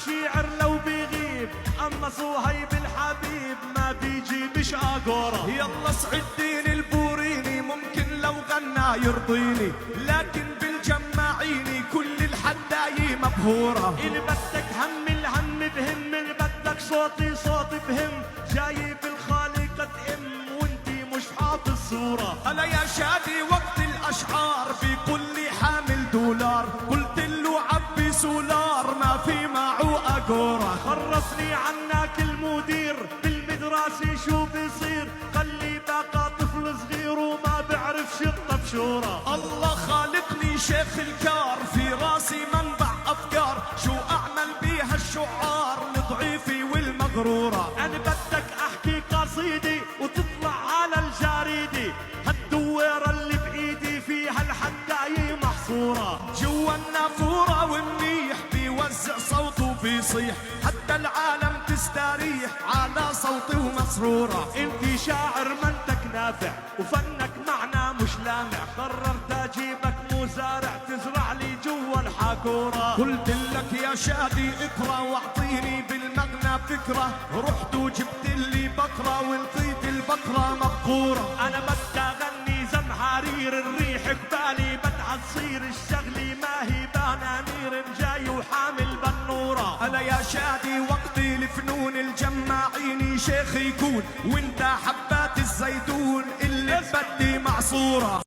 الشعر لو بيغيب، اما صهيب الحبيب ما بيجي مش اقوره. يلا سعد الدين البوريني ممكن لو غنى يرضيني، لكن بالجماعيني كل الحدايي مبهوره. اللي بدك هم الهم بهم، اللي بدك صوتي صوت بهم، جايب الخالق ام وانتي مش حاطط صوره. هلا يا شادي وقت الاشعار بيقول لي حامل دولار، قلت له عبي سولار ما في معه اقوره. خرفني عنك المدير بالمدرسة شو بيصير، خلي بقى طفل صغير وما بعرف شطة بشورة. الله خالقني شيخ الكار، في راسي منبع افكار، شو اعمل بيها الشعار لضعيفي والمغرورة. انا بدك احكي قصيدي وتطلع على الجريدة، هالدويرة اللي بايدي فيها الحداية محصورة. جوا النافورة ومنيح بيوزع صوته بيصيح، حتى العالم تستريح على صوتي ومسرورة. انت شاعر منتك نافع وفنك معنا مش لامع، قررت اجيبك مزارع تزرع لي جوا الحاكورة. قلت لك يا شادي اقرا واعطيني بالمغنى فكرة، رحت وجبت لي بقرة ولقيت البقرة مبقورة. انا بدي اغني زمهرير، الريح قبالي بدها تصير، الشغلة ما هي بنانير، جاي وحامل بنورة. هلا يا شادي وقتي الفنون الجماعيني شيخ يكون، وانت حبات الزيتون اللي بدي معصورة.